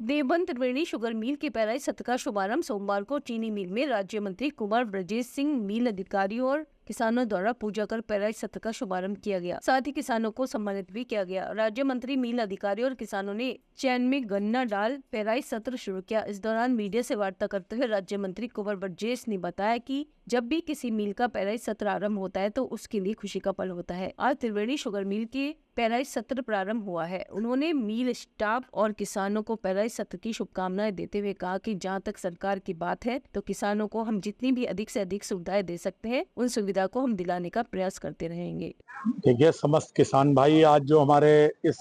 देवबंद त्रिवेणी sugar mill के पेराई सत्र का शुभारंभ सोमवार को चीनी मिल में राज्य मंत्री कुमार ब्रजेश सिंह, मिल अधिकारियों और किसानों द्वारा पूजा कर पेराई सत्र का शुभारंभ किया गया। साथ ही किसानों को सम्मानित भी किया गया। राज्य मंत्री, मिल अधिकारियों और किसानों ने चैन में गन्ना डाल पेराई सत्र शुरू किया। इस दौरान मीडिया से वार्ता करते हुए राज्य मंत्री कुमार ब्रजेश ने बताया कि जब भी किसी मिल का पेराई सत्र आरम्भ होता है तो उसके लिए खुशी का पल होता है। आज त्रिवेणी शुगर मिल के पेराई सत्र प्रारंभ हुआ है। उन्होंने मिल स्टाफ और किसानों को पेराई सत्र की शुभकामनाएं देते हुए कहा कि जहां तक सरकार की बात है तो किसानों को हम जितनी भी अधिक से अधिक सुविधाएं दे सकते हैं उन सुविधा को हम दिलाने का प्रयास करते रहेंगे। देखिए, समस्त किसान भाई आज जो हमारे इस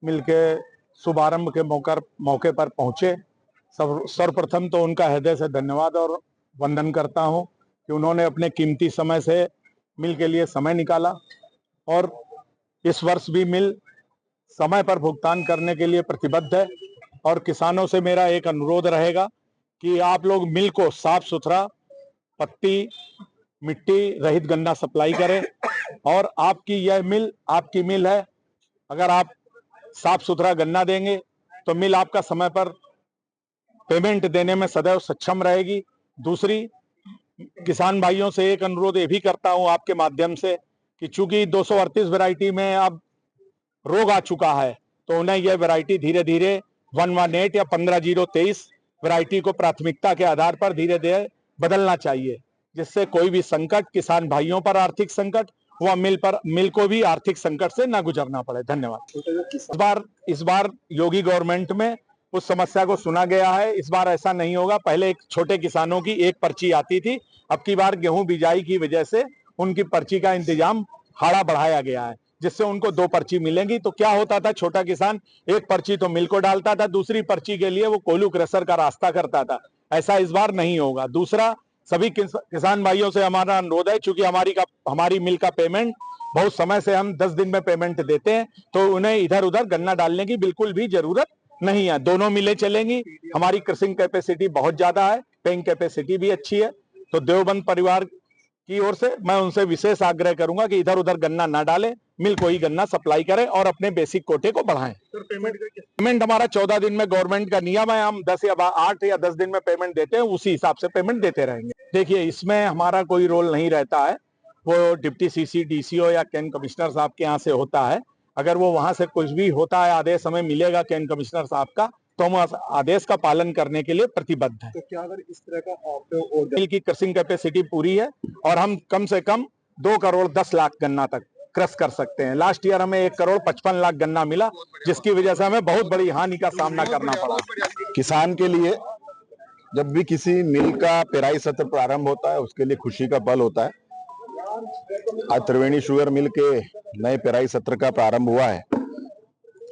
मिल के शुभारंभ के मौके पर पहुंचे, सर्वप्रथम तो उनका हृदय से धन्यवाद और वंदन करता हूं कि उन्होंने अपने कीमती समय से मिल के लिए समय निकाला और इस वर्ष भी मिल समय पर भुगतान करने के लिए प्रतिबद्ध है। और किसानों से मेरा एक अनुरोध रहेगा कि आप लोग मिल को साफ सुथरा, पत्ती मिट्टी रहित गन्ना सप्लाई करें। और आपकी यह मिल आपकी मिल है। अगर आप साफ सुथरा गन्ना देंगे तो मिल आपका समय पर पेमेंट देने में सदैव सक्षम रहेगी। दूसरी, किसान भाइयों से एक अनुरोध ये भी करता हूं आपके माध्यम से कि चूंकि 238 वैरायटी में अब रोग आ चुका है तो उन्हें यह वैरायटी धीरे धीरे 118 या 15023 वैरायटी को प्राथमिकता के आधार पर धीरे धीरे बदलना चाहिए, जिससे कोई भी संकट किसान भाइयों पर आर्थिक संकट व मिल को भी आर्थिक संकट से ना गुजरना पड़े। धन्यवाद। इस बार योगी गवर्नमेंट में उस समस्या को सुना गया है। इस बार ऐसा नहीं होगा। पहले एक छोटे किसानों की एक पर्ची आती थी, अब की बार गेहूं बिजाई की वजह से उनकी पर्ची का इंतजाम हाड़ा बढ़ाया गया है, जिससे उनको 2 पर्ची मिलेंगी। तो क्या होता था, छोटा किसान एक पर्ची तो मिल को डालता था, दूसरी पर्ची के लिए वो कोल्हू क्रशर का रास्ता करता था। ऐसा इस बार नहीं होगा। दूसरा, सभी किसान भाइयों से हमारा अनुरोध है, चूंकि हमारी मिल का पेमेंट बहुत समय से हम 10 दिन में पेमेंट देते हैं, तो उन्हें इधर उधर गन्ना डालने की बिल्कुल भी जरूरत नहीं है। दोनों मिलें चलेंगी। हमारी क्रशिंग कैपेसिटी बहुत ज्यादा है, पेइंग कैपेसिटी भी अच्छी है। तो देवबंद परिवार की ओर से मैं उनसे विशेष आग्रह करूंगा कि इधर उधर गन्ना ना डालें, मिल को ही गन्ना सप्लाई करें और अपने बेसिक कोटे को बढ़ाएं। पेमेंट हमारा 14 दिन में गवर्नमेंट का नियम है। हम 10 या 8 या 10 दिन में पेमेंट देते हैं, उसी हिसाब से पेमेंट देते रहेंगे। देखिए, इसमें हमारा कोई रोल नहीं रहता है। वो डिप्टी सीसी, डीसीओ या कैन कमिश्नर साहब के यहाँ से होता है। अगर वो वहां से कुछ भी होता है, आदेश हमें मिलेगा कैन कमिश्नर साहब का, तो हम आदेश का पालन करने के लिए प्रतिबद्ध हैं। तो क्या अगर इस तरह का मिल की क्रशिंग कैपेसिटी पूरी है और हम कम से कम 2 करोड़ 10 लाख गन्ना तक क्रश कर सकते हैं। लास्ट ईयर हमें 1 करोड़ 55 लाख गन्ना मिला, जिसकी वजह से हमें बहुत बड़ी हानि का सामना करना पड़ा। किसान के लिए जब भी किसी मिल का पेराई सत्र प्रारंभ होता है उसके लिए खुशी का पल होता है। आज त्रिवेणी शुगर मिल के नए पेराई सत्र का प्रारंभ हुआ है।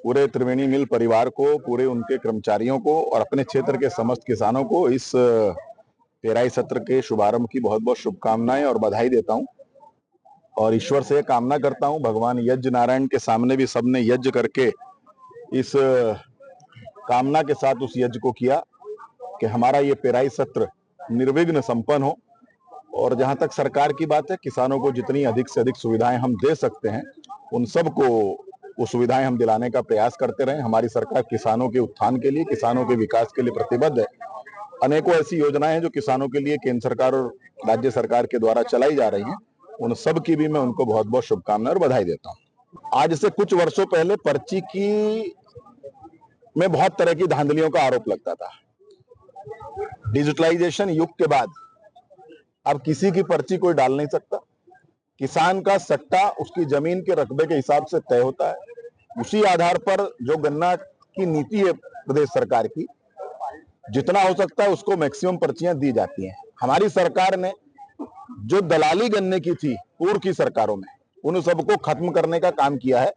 पूरे त्रिवेणी मिल परिवार को, पूरे उनके कर्मचारियों को और अपने क्षेत्र के समस्त किसानों को इस पेराई सत्र के शुभारंभ की बहुत बहुत शुभकामनाएं और बधाई देता हूं। और ईश्वर से कामना करता हूं, भगवान यज्ञ नारायण के सामने भी सबने यज्ञ करके इस कामना के साथ उस यज्ञ को किया कि हमारा ये पेराई सत्र निर्विघ्न संपन्न हो। और जहां तक सरकार की बात है, किसानों को जितनी अधिक से अधिक सुविधाएं हम दे सकते हैं उन सबको वो सुविधाएं हम दिलाने का प्रयास करते रहें। हमारी सरकार किसानों के उत्थान के लिए, किसानों के विकास के लिए प्रतिबद्ध है। अनेकों ऐसी योजनाएं हैं जो किसानों के लिए केंद्र सरकार और राज्य सरकार के द्वारा चलाई जा रही हैं। उन सब की भी मैं उनको बहुत बहुत शुभकामनाएं और बधाई देता हूं। आज से कुछ वर्षों पहले पर्ची की में बहुत तरह की धांधलियों का आरोप लगता था। डिजिटलाइजेशन युग के बाद अब किसी की पर्ची कोई डाल नहीं सकता। किसान का सट्टा उसकी जमीन के रकबे के हिसाब से तय होता है। उसी आधार पर जो गन्ना की नीति है प्रदेश सरकार की, जितना हो सकता है उसको मैक्सिमम पर्चियां दी जाती हैं। हमारी सरकार ने जो दलाली गन्ने की थी पूर्व की सरकारों में, उन सबको खत्म करने का काम किया है।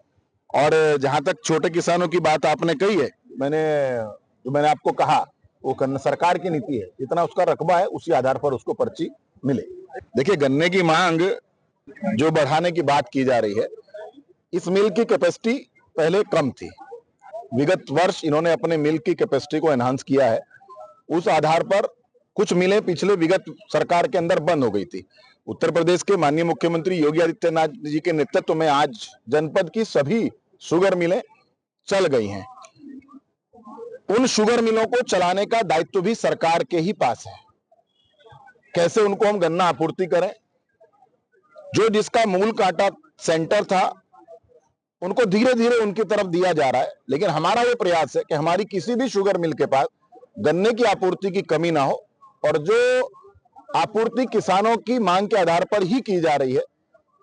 और जहां तक छोटे किसानों की बात आपने कही है, मैंने आपको कहा वो सरकार की नीति है, जितना उसका रकबा है उसी आधार पर उसको पर्ची मिले। देखिए, गन्ने की मांग जो बढ़ाने की बात की जा रही है, इस मिल की कैपेसिटी पहले कम थी। विगत वर्ष इन्होंने अपने मिल की कैपेसिटी को एनहांस किया है। उस आधार पर कुछ मिलें पिछले विगत सरकार के अंदर बंद हो गई थी। उत्तर प्रदेश के माननीय मुख्यमंत्री योगी आदित्यनाथ जी के नेतृत्व में आज जनपद की सभी शुगर मिलें चल गई हैं। उन शुगर मिलों को चलाने का दायित्व भी सरकार के ही पास है। कैसे उनको हम गन्ना आपूर्ति करें, जो जिसका मूल काटा सेंटर था उनको धीरे धीरे उनकी तरफ दिया जा रहा है, लेकिन हमारा ये प्रयास है कि हमारी किसी भी शुगर मिल के पास गन्ने की आपूर्ति की कमी ना हो, और जो आपूर्ति किसानों की मांग के आधार पर ही की जा रही है।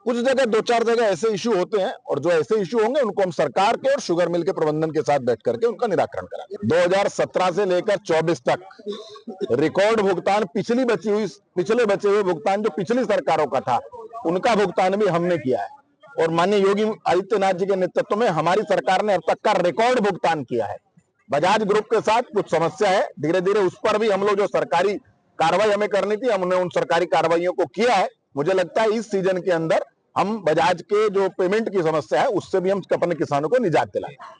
कुछ जगह 2-4 जगह ऐसे इश्यू होते हैं, और जो ऐसे इश्यू होंगे उनको हम सरकार के और शुगर मिल के प्रबंधन के साथ बैठ करके उनका निराकरण कराएंगे। 2017 से लेकर 24 तक रिकॉर्ड भुगतान पिछले बचे हुए भुगतान जो पिछली सरकारों का था उनका भुगतान भी हमने किया है, और माननीय योगी आदित्यनाथ जी के नेतृत्व में हमारी सरकार ने अब तक का रिकॉर्ड भुगतान किया है। बजाज ग्रुप के साथ कुछ समस्या है, धीरे धीरे उस पर भी हम लोग जो सरकारी कार्रवाई हमें करनी थी हमने उन सरकारी कार्रवाइयों को किया है। मुझे लगता है इस सीजन के अंदर हम बजाज के जो पेमेंट की समस्या है उससे भी हम अपने किसानों को निजात दिलाएंगे।